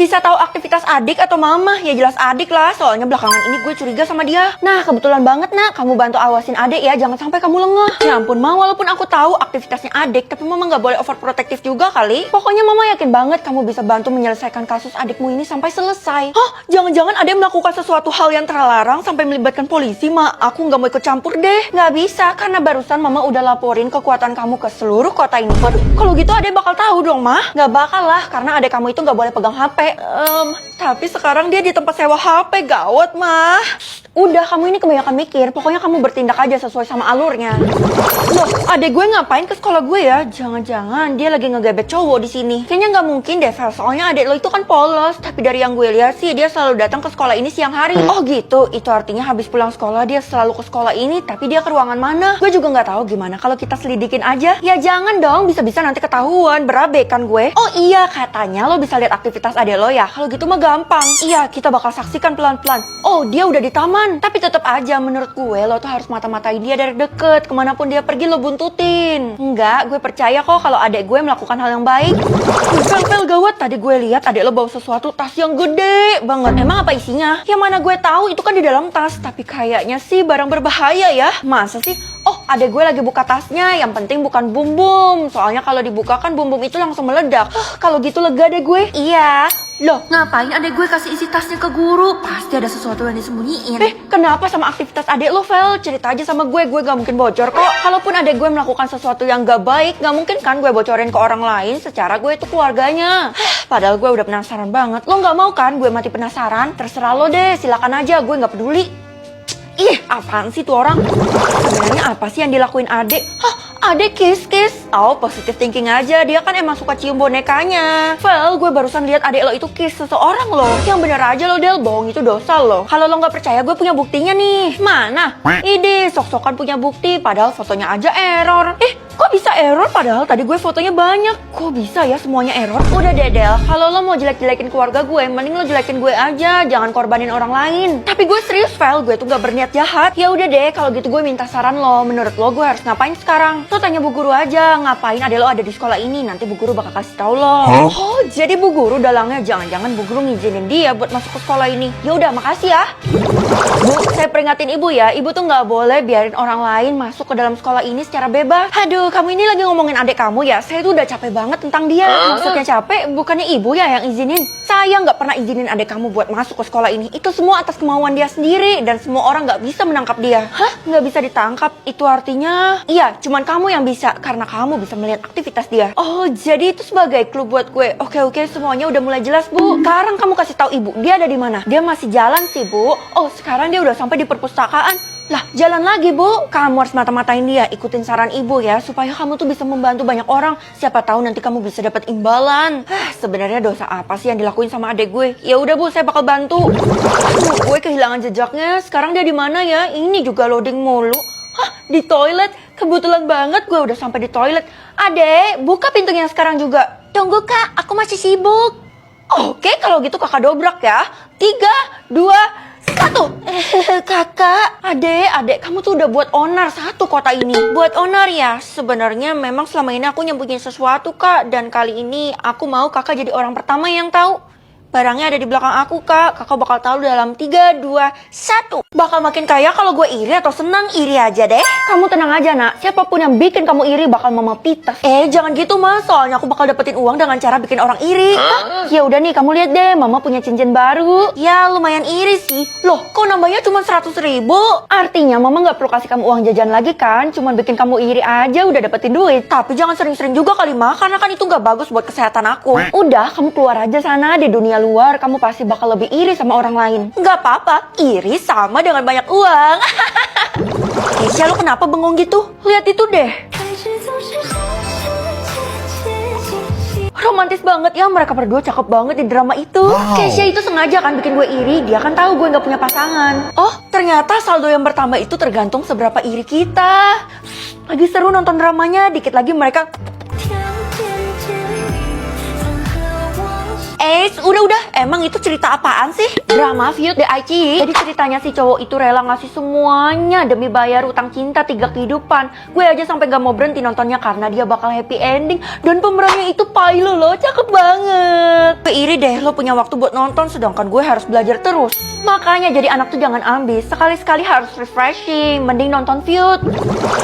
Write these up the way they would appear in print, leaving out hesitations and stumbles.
Bisa tahu aktivitas adik atau mama? Ya jelas adik lah, soalnya belakangan ini gue curiga sama dia. Nah, kebetulan banget nak, kamu bantu awasin adik ya, jangan sampai kamu lengah. Ya ampun ma, walaupun aku tahu aktivitasnya adik, tapi mama nggak boleh overprotective juga kali. Pokoknya mama yakin banget kamu bisa bantu menyelesaikan kasus adikmu ini sampai selesai. Hah? Jangan-jangan adik melakukan sesuatu hal yang terlarang sampai melibatkan polisi, ma? Aku nggak mau ikut campur deh. Nggak bisa, karena barusan mama udah laporin kekuatan kamu ke seluruh kota ini. Waduh, kalau gitu adik bakal tahu dong, ma? Nggak bakal lah, karena adik kamu itu nggak boleh pegang HP. Tapi sekarang dia di tempat sewa HP, gawat mah. Udah, kamu ini kebanyakan mikir. Pokoknya kamu bertindak aja sesuai sama alurnya. Loh, adek gue ngapain ke sekolah gue ya? Jangan-jangan dia lagi ngegebet cowok di sini. Kayaknya nggak mungkin deh, Vel. Soalnya adek lo itu kan polos. Tapi dari yang gue lihat sih, dia selalu datang ke sekolah ini siang hari. Oh gitu, itu artinya habis pulang sekolah dia selalu ke sekolah ini. Tapi dia ke ruangan mana? Gue juga nggak tahu gimana kalau kita selidikin aja. Ya jangan dong, bisa-bisa nanti ketahuan. Berabe kan gue. Oh iya, katanya lo bisa lihat aktivitas adek lo ya. Kalau gitu mah gampang. Iya, kita bakal saksikan pelan-pelan. Oh, dia udah di taman. Tapi tetap aja menurut gue lo tuh harus mata-matain dia dari deket. Kemanapun dia pergi lo buntutin. Enggak, gue percaya kok kalau adek gue melakukan hal yang baik. Vel, gawat. Tadi gue lihat adek lo bawa sesuatu tas yang gede banget. Emang apa isinya? Yang mana gue tahu itu kan di dalam tas. Tapi kayaknya sih barang berbahaya ya. Masa sih? Oh, adek gue lagi buka tasnya. Yang penting bukan bum-bum. Soalnya kalau dibuka kan bum-bum itu langsung meledak. Kalau gitu lega deh gue. Iya. Loh, ngapain adek gue kasih isi tasnya ke guru? Pasti ada sesuatu yang disembunyiin. Kenapa sama aktivitas adek lo, Vel? Cerita aja sama gue gak mungkin bocor kok. Kalaupun adek gue melakukan sesuatu yang gak baik, gak mungkin kan gue bocorin ke orang lain secara gue itu keluarganya. Padahal gue udah penasaran banget. Lo gak mau kan gue mati penasaran? Terserah lo deh, silakan aja, gue gak peduli. Ih, apaan sih tuh orang? Sebenarnya apa sih yang dilakuin adek? Hah, adek kiss? Oh, positive thinking aja. Dia kan emang suka cium bonekanya. Vel, gue barusan lihat adek lo itu kiss seseorang loh. Yang bener aja lo, Del. Bohong itu dosa loh. Kalau lo nggak percaya, gue punya buktinya nih. Mana? Ide, sok-sokan punya bukti. Padahal fotonya aja error. Kok bisa error? Padahal tadi gue fotonya banyak. Kok bisa ya semuanya error? Udah deh, Del. Kalau lo mau jelek-jelekin keluarga gue, mending lo jelekin gue aja. Jangan korbanin orang lain. Tapi gue serius, Vel. Gue tuh gak berniat jahat. Ya udah deh, kalau gitu gue minta saran lo. Menurut lo gue harus ngapain sekarang? Lo tanya Bu Guru aja, ngapain adek lo ada di sekolah ini? Nanti Bu Guru bakal kasih tahu lo. Oh, jadi Bu Guru dalangnya jangan-jangan Bu Guru ngizinin dia buat masuk ke sekolah ini. Ya udah, makasih ya. Bu, saya peringatin Ibu ya. Ibu tuh nggak boleh biarin orang lain masuk ke dalam sekolah ini secara bebas. Aduh, kamu ini lagi ngomongin adek kamu ya. Saya tuh udah capek banget tentang dia. Maksudnya capek, bukannya Ibu ya yang izinin. Saya nggak pernah izinin adek kamu buat masuk ke sekolah ini. Itu semua atas kemauan dia sendiri dan semua orang nggak bisa menangkap dia. Hah? Nggak bisa ditangkap? Itu artinya? Iya, cuman kamu yang bisa karena kamu bisa melihat aktivitas dia. Oh, jadi itu sebagai clue buat gue. Oke, semuanya udah mulai jelas, Bu. Sekarang kamu kasih tahu Ibu, dia ada di mana? Dia masih jalan sih, Bu. Oh, sekarang dia udah sampai di perpustakaan. Lah, jalan lagi, Bu. Kamu harus mata-matain dia. Ikutin saran Ibu ya, supaya kamu tuh bisa membantu banyak orang. Siapa tahu nanti kamu bisa dapat imbalan. Sebenarnya dosa apa sih yang dilakuin sama adek gue? Ya udah, Bu, saya bakal bantu. Aduh, gue kehilangan jejaknya. Sekarang dia di mana ya? Ini juga loading mulu. Hah, di toilet? Kebetulan banget gue udah sampai di toilet. Adek, buka pintunya sekarang juga. Tunggu, Kak. Aku masih sibuk. Oke, kalau gitu kakak dobrak ya. 3, 2, 1. Kakak, adek, kamu tuh udah buat onar satu kota ini. Buat onar ya? Sebenarnya memang selama ini aku nyembunyiin sesuatu, Kak. Dan kali ini aku mau kakak jadi orang pertama yang tahu. Barangnya ada di belakang aku, Kak. Kakak bakal tahu dalam 3, 2, 1. Bakal makin kaya kalau gue iri atau senang? Iri aja deh. Kamu tenang aja, nak. Siapapun yang bikin kamu iri bakal mama pitas. Jangan gitu, Mas. Soalnya aku bakal dapetin uang dengan cara bikin orang iri. Ya udah nih, kamu lihat deh. Mama punya cincin baru. Ya, lumayan iri sih. Loh, kok nambahnya cuma 100.000? Artinya mama nggak perlu kasih kamu uang jajan lagi kan? Cuman bikin kamu iri aja udah dapetin duit. Tapi jangan sering-sering juga kali, Ma. Karena kan itu nggak bagus buat kesehatan aku. Udah, kamu keluar aja sana di dunia luar, kamu pasti bakal lebih iri sama orang lain. Nggak apa-apa, iri sama dengan banyak uang. Keisha, lo kenapa bengong gitu? Lihat itu deh. Romantis banget ya, mereka berdua cakep banget di drama itu. Keisha itu sengaja kan bikin gue iri, dia kan tahu gue nggak punya pasangan. Oh, ternyata saldo yang bertambah itu tergantung seberapa iri kita. Lagi seru nonton dramanya, dikit lagi mereka... udah. emang itu cerita apaan sih? Drama Feud The ICY. Jadi ceritanya si cowok itu rela ngasih semuanya demi bayar utang cinta 3 kehidupan. Gue aja sampai gak mau berhenti nontonnya karena dia bakal happy ending. Dan pemerannya itu Pailo loh, cakep banget. Gue iri deh lo punya waktu buat nonton sedangkan gue harus belajar terus. Makanya jadi anak tuh jangan ambis. Sekali-sekali harus refreshing. Mending nonton Feud.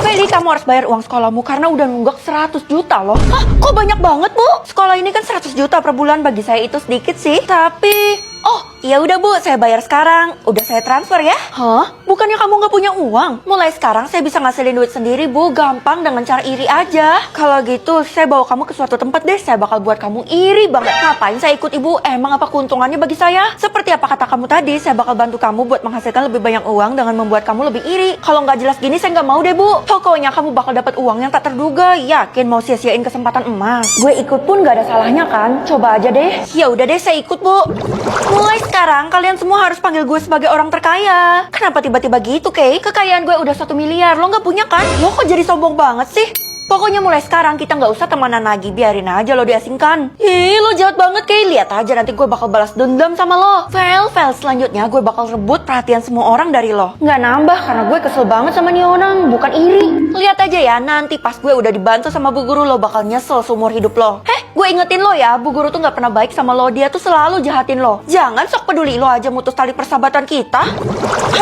Feli, kamu harus bayar uang sekolahmu karena udah nunggak 100 juta loh. Hah? Kok banyak banget, Bu? Sekolah ini kan 100 juta per bulan, bagi saya itu sedikit sih. Tapi, oh, ya udah Bu, saya bayar sekarang. Udah saya transfer ya. Hah? Bukannya kamu nggak punya uang? Mulai sekarang saya bisa ngasilin duit sendiri, Bu. Gampang dengan cara iri aja. Kalau gitu, saya bawa kamu ke suatu tempat deh. Saya bakal buat kamu iri banget. Ngapain saya ikut Ibu? Emang apa keuntungannya bagi saya? Seperti apa kata kamu tadi, saya bakal bantu kamu buat menghasilkan lebih banyak uang dengan membuat kamu lebih iri. Kalau nggak jelas gini, saya nggak mau deh, Bu. Pokoknya kamu bakal dapat uang yang tak terduga. Yakin mau sia-siain kesempatan emas? Gue ikut pun nggak ada salahnya kan? Coba aja deh. Ya udah deh, saya ikut, Bu. Mulai sekarang kalian semua harus panggil gue sebagai orang terkaya. Kenapa tiba-tiba gitu, Kay? Kekayaan gue udah 1 miliar. Lo nggak punya kan? Lo kok jadi sombong banget sih? Pokoknya mulai sekarang kita nggak usah temenan lagi. Biarin aja lo diasingkan. Ih, lo jahat banget, Kay. Lihat aja nanti gue bakal balas dendam sama lo. Vel, selanjutnya gue bakal rebut perhatian semua orang dari lo. Nggak nambah karena gue kesel banget sama nih orang. Bukan iri. Lihat aja ya, nanti pas gue udah dibantu sama Bu Guru, lo bakal nyesel seumur hidup lo. Gue ingetin lo ya, Bu Guru tuh nggak pernah baik sama lo. Dia tuh selalu jahatin lo. Jangan sok peduli, lo aja mutus tali persahabatan kita.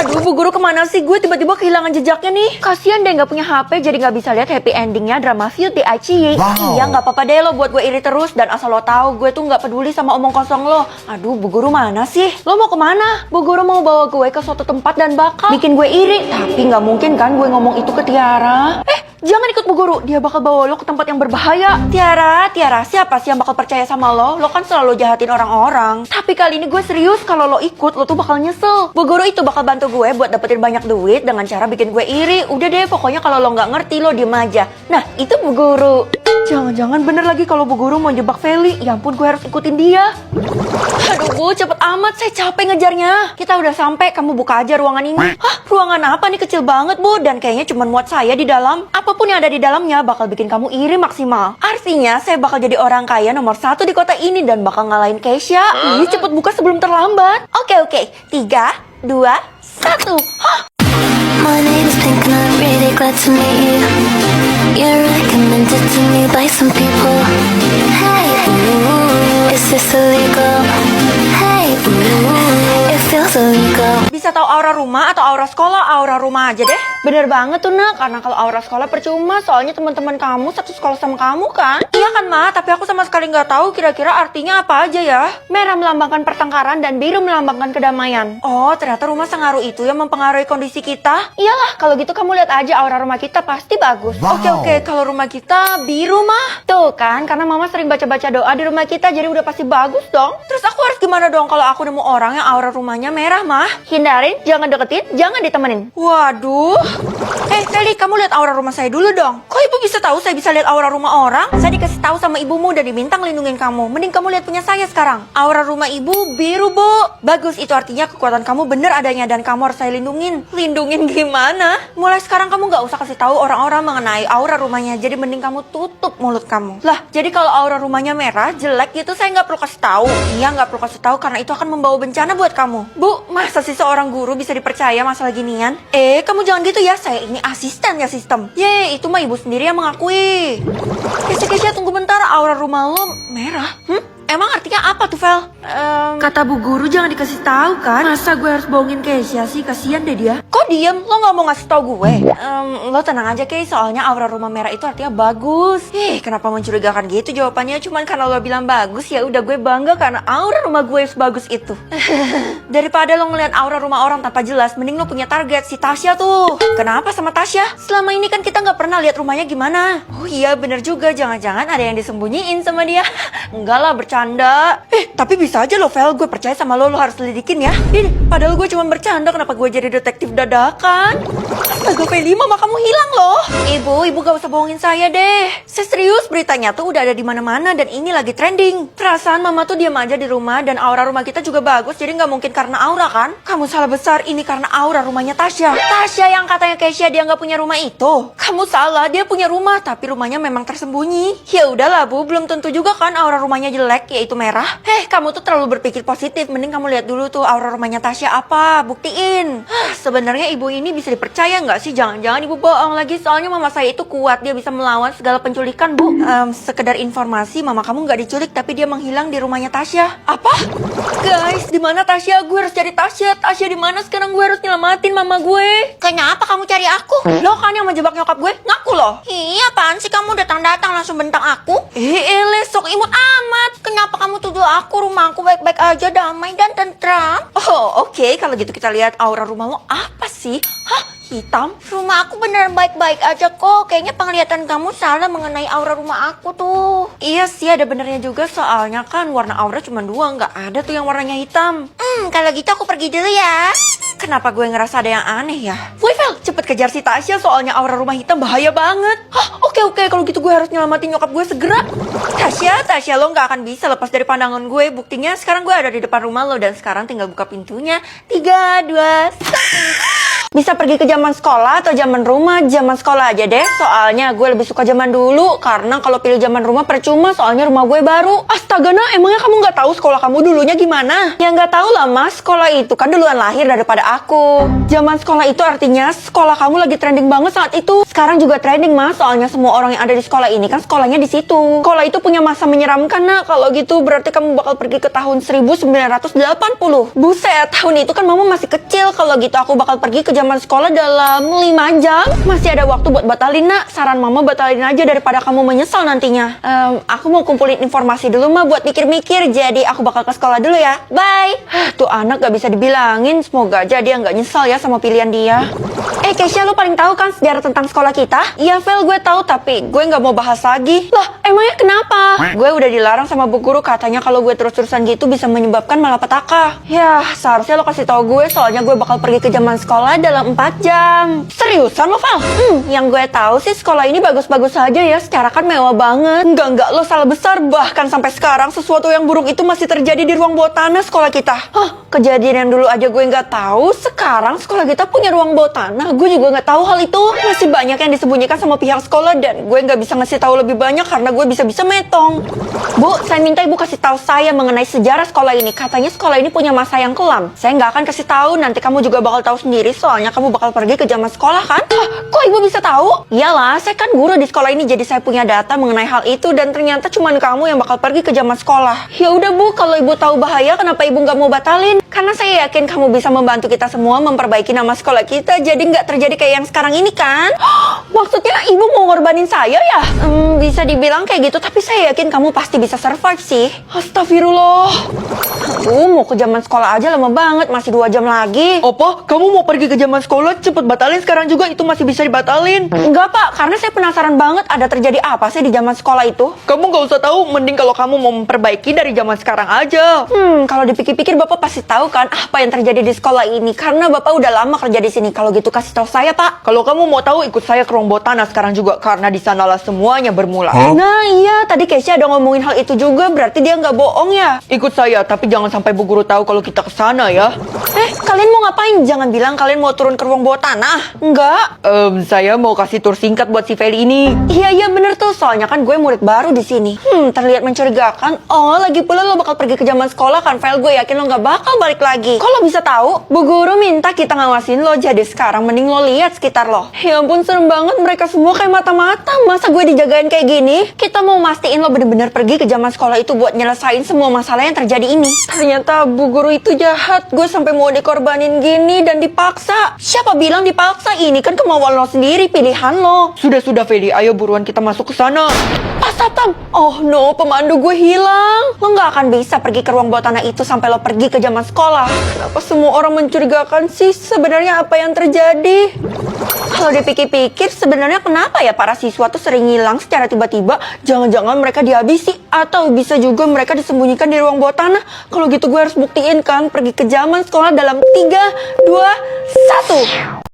Aduh, Bu Guru kemana sih? Gue tiba-tiba kehilangan jejaknya nih. Kasian deh nggak punya HP jadi nggak bisa lihat happy endingnya drama Feud The ICY. Wow. Iya, nggak apa-apa deh lo buat gue iri terus. Dan asal lo tahu, gue tuh nggak peduli sama omong kosong lo. Aduh, Bu Guru mana sih? Lo mau kemana? Bu Guru mau bawa gue ke suatu tempat dan bakal bikin gue iri. Tapi nggak mungkin kan gue ngomong itu ke Tiara. Jangan ikut Bu Guru, dia bakal bawa lo ke tempat yang berbahaya. Tiara, siapa sih yang bakal percaya sama lo? Lo kan selalu jahatin orang-orang. Tapi kali ini gue serius, kalau lo ikut, lo tuh bakal nyesel. Bu Guru itu bakal bantu gue buat dapetin banyak duit dengan cara bikin gue iri. Udah deh, pokoknya kalau lo nggak ngerti, lo diem aja. Nah, itu Bu Guru. Jangan-jangan bener lagi kalau Bu Guru mau jebak Feli. Ya ampun, gue harus ikutin dia. Aduh, Bu, cepet amat, saya capek ngejarnya. Kita udah sampai, kamu buka aja ruangan ini. Hah, ruangan apa nih? Kecil banget, Bu. Dan kayaknya cuma muat saya di dalam. Apapun yang ada di dalamnya bakal bikin kamu iri maksimal. Artinya, saya bakal jadi orang kaya nomor 1 di kota ini dan bakal ngalahin Keisha. Ih, cepet buka sebelum terlambat. Oke. 3, 2, 1. Hah? My name is Pink and I'm really glad to meet you. You're recommended to me by some people. Hey, ooh, is this illegal? Hey, ooh, it feels illegal. Bisa tahu aura rumah atau aura sekolah? Aura rumah aja deh. Bener banget tuh, Nak. Karena kalau aura sekolah percuma, soalnya teman-teman kamu satu sekolah sama kamu kan? Iya kan, Ma? Tapi aku sama sekali nggak tahu kira-kira artinya apa aja ya. Merah melambangkan pertengkaran dan biru melambangkan kedamaian. Oh, ternyata rumah sengaruh itu yang mempengaruhi kondisi kita. Iyalah, kalau gitu kamu lihat aja aura rumah kita pasti bagus. Wow. Oke, kalau rumah kita biru, mah. Tuh kan, karena Mama sering baca-baca doa di rumah kita, jadi udah pasti bagus dong. Terus aku harus gimana dong kalau aku nemu orang yang aura rumahnya merah, mah? Hindarin, jangan deketin, jangan ditemenin. Waduh. Feli, kamu lihat aura rumah saya dulu dong. Kok ibu bisa tahu saya bisa lihat aura rumah orang? Saya dikasih tahu sama ibumu dan diminta ngelindungin kamu. Mending kamu lihat punya saya sekarang. Aura rumah ibu biru, Bu. Bagus, itu artinya kekuatan kamu bener adanya dan kamu harus saya lindungin. Lindungin gimana? Mulai sekarang kamu nggak usah kasih tahu orang-orang mengenai aura rumahnya. Jadi mending kamu tutup mulut kamu. Lah, jadi kalau aura rumahnya merah, jelek gitu saya nggak perlu kasih tahu. Iya, nggak perlu kasih tahu karena itu akan membawa bencana buat kamu. Bu, masa sih seorang guru bisa dipercaya masalah ginian? Kamu jangan gitu ya. Saya ini asisten ya sistem. Itu mah ibu sendiri yang mengakui. Keisha, tunggu bentar. Aura rumah lo merah. Emang artinya apa tuh, Vel? Kata Bu Guru jangan dikasih tahu kan? Masa gue harus bohongin Keisha sih? Kasian deh dia. Kok diem? Lo nggak mau ngasih tahu gue? Lo tenang aja, Kay. Soalnya aura rumah merah itu artinya bagus. Kenapa mencurigakan gitu jawabannya? Cuman karena lo bilang bagus, ya udah gue bangga karena aura rumah gue sebagus itu. Daripada lo ngeliat aura rumah orang tanpa jelas, mending lo punya target si Tasya tuh. Kenapa sama Tasya? Selama ini kan kita nggak pernah lihat rumahnya gimana. Oh iya, bener juga. Jangan-jangan ada yang disembunyiin sama dia. Enggak lah, bercanda. Tapi bisa aja lo, Vel. Gue percaya sama lo harus lidikin ya. Padahal gue cuma bercanda. Kenapa gue jadi detektif dadakan? Iya kan? Astaga Feli, mama kamu hilang loh. Ibu gak usah bohongin saya deh. Saya serius, beritanya tuh udah ada di mana-mana dan ini lagi trending. Perasaan mama tuh diam aja di rumah dan aura rumah kita juga bagus, jadi nggak mungkin karena aura kan? Kamu salah besar, ini karena aura rumahnya Tasya. Tasya yang katanya Keisha dia nggak punya rumah itu. Kamu salah, dia punya rumah tapi rumahnya memang tersembunyi. Ya udahlah Bu, belum tentu juga kan aura rumahnya jelek yaitu merah. Kamu tuh terlalu berpikir positif. Mending kamu lihat dulu tuh aura rumahnya Tasya apa, buktiin. Sebenarnya ibu ini bisa dipercaya nggak sih? Jangan-jangan ibu bohong lagi, soalnya mama saya itu kuat, dia bisa melawan segala penculikan Bu. Sekedar informasi, mama kamu nggak diculik tapi dia menghilang di rumahnya Tasya. Apa? Guys, di mana Tasya? Gue harus cari Tasya. Tasya di mana sekarang? Gue harus nyelamatin mama gue. Kenapa kamu cari aku? Lo kan yang menjebak nyokap gue, ngaku loh. Iya, apaan sih kamu datang-datang langsung bentak aku? Sok imut amat. Kenapa kamu tuduh aku? Rumah aku baik-baik aja, damai dan tentram. Oh, oke. Kalau gitu kita lihat aura rumah lo apa sih? Hah? Hitam? Rumah aku beneran baik-baik aja kok. Kayaknya penglihatan kamu salah mengenai aura rumah aku tuh. Iya sih, ada benernya juga. Soalnya kan warna aura cuma dua, nggak ada tuh yang warnanya hitam. Kalau gitu aku pergi dulu ya. Kenapa gue ngerasa ada yang aneh ya? Vel, cepet kejar si Tasya, soalnya aura rumah hitam bahaya banget. Oke, kalau gitu gue harus nyelamatin nyokap gue segera. Tasya, lo nggak akan bisa lepas dari pandangan gue. Buktinya sekarang gue ada di depan rumah lo dan sekarang tinggal buka pintunya. 3, 2, 1. Bisa pergi ke zaman sekolah atau zaman rumah? Zaman sekolah aja deh, soalnya gue lebih suka zaman dulu. Karena kalau pilih zaman rumah percuma, soalnya rumah gue baru. Astaga Nak, emangnya kamu nggak tahu sekolah kamu dulunya gimana? Ya nggak tahu lah Mas, sekolah itu kan duluan lahir daripada aku. Zaman sekolah itu artinya sekolah kamu lagi trending banget saat itu. Sekarang juga trending Mas, soalnya semua orang yang ada di sekolah ini kan sekolahnya di situ. Sekolah itu punya masa menyeramkan Nak. Kalau gitu berarti kamu bakal pergi ke tahun 1980. Buset, tahun itu kan mama masih kecil. Kalau gitu aku bakal pergi ke zaman sekolah dalam 5 jam. Masih ada waktu buat batalin Nak. Saran mama batalin aja daripada kamu menyesal nantinya. Aku mau kumpulin informasi dulu mah buat mikir-mikir. Jadi aku bakal ke sekolah dulu ya. Bye. Tuh anak gak bisa dibilangin. Semoga aja dia gak nyesal ya sama pilihan dia. Keisha, lu paling tahu kan sejarah tentang sekolah kita? Iya Vel, gue tahu tapi gue gak mau bahas lagi. Lah, emangnya kenapa? Gue udah dilarang sama bu guru, katanya kalau gue terus-terusan gitu bisa menyebabkan malapetaka. Ya, seharusnya lo kasih tahu gue, soalnya gue bakal pergi ke zaman sekolah dalam 4 jam. Seriusan lo Vel? Yang gue tahu sih sekolah ini bagus-bagus saja ya, secara kan mewah banget. Enggak, lo salah besar. Bahkan sampai sekarang sesuatu yang buruk itu masih terjadi di ruang bawah tanah sekolah kita. Kejadian yang dulu aja gue nggak tahu, sekarang sekolah kita punya ruang bawah tanah. Gue juga nggak tahu hal itu. Masih banyak yang disembunyikan sama pihak sekolah dan gue nggak bisa ngasih tahu lebih banyak karena gue bisa-bisa metong. Bu, saya minta ibu kasih tahu saya mengenai sejarah sekolah ini. Katanya sekolah ini punya masa yang kelam. Saya nggak akan kasih tahu, nanti kamu juga bakal tahu sendiri, soalnya kamu bakal pergi ke zaman sekolah kan? Kok ibu bisa tahu? Iyalah, saya kan guru di sekolah ini, jadi saya punya data mengenai hal itu dan ternyata cuma kamu yang bakal pergi ke zaman sekolah. Ya udah Bu, kalau ibu tahu bahaya, kenapa ibu nggak mau batalin? Karena saya yakin kamu bisa membantu kita semua memperbaiki nama sekolah kita, jadi nggak terjadi kayak yang sekarang ini kan? Maksudnya ibu mau ngorbanin saya ya? Bisa dibilang kayak gitu, tapi saya yakin kamu pasti bisa survive sih. Astagfirullah. Mau ke zaman sekolah aja lama banget, masih 2 jam lagi. Apa? Kamu mau pergi ke zaman sekolah? Cepet batalin sekarang juga, itu masih bisa dibatalin. Enggak Pak, karena saya penasaran banget ada terjadi apa sih di zaman sekolah itu. Kamu gak usah tahu, mending kalau kamu mau memperbaiki dari zaman sekarang aja. Kalau dipikir-pikir Bapak pasti tahu kan apa yang terjadi di sekolah ini, karena Bapak udah lama kerja di sini. Kalau gitu kasih tahu saya Pak. Kalau kamu mau tahu, ikut saya ke ruang bawah tanah sekarang juga, karena di sanalah semuanya bermula. Nah iya, tadi Keisha ada ngomongin hal itu juga, berarti dia nggak bohong ya. Ikut saya, tapi jangan sampai bu guru tahu kalau kita ke sana ya. Kalian mau ngapain? Jangan bilang kalian mau turun ke ruang bawah tanah. Enggak. Saya mau kasih tur singkat buat si Feli ini. Iya bener tuh, soalnya kan gue murid baru di sini. Terlihat mencurigakan. Lagi pula lo bakal pergi ke zaman sekolah kan, Fel? Gue yakin lo nggak bakal balik lagi. Kok lo bisa tahu? Bu guru minta kita ngawasin lo, jadi sekarang mending lo lihat sekitar lo. Ya ampun, serem banget, mereka semua kayak mata-mata. Masa gue dijagain kayak gini? Kita mau mastiin lo bener-bener pergi ke zaman sekolah itu buat nyelesain semua masalah yang terjadi ini. Ternyata bu guru itu jahat. Gue sampai mau dikorbanin gini dan dipaksa. Siapa bilang dipaksa? Ini kan kemauan lo sendiri, pilihan lo. Sudah Feli, ayo buruan kita masuk ke sana. Pak Satpam, oh no, pemandu gue hilang. Lo nggak akan bisa pergi ke ruang bawah tanah itu sampai lo pergi ke zaman sekolah. Kenapa semua orang mencurigakan sih? Sebenarnya apa yang terjadi? Kalau dipikir-pikir, sebenarnya kenapa ya para siswa tuh sering hilang secara tiba-tiba? Jangan-jangan mereka dihabisi, atau bisa juga mereka disembunyikan di ruang bawah tanah. Kalau gitu gue harus buktiin kan, pergi ke zaman sekolah dalam 3, 2, 1.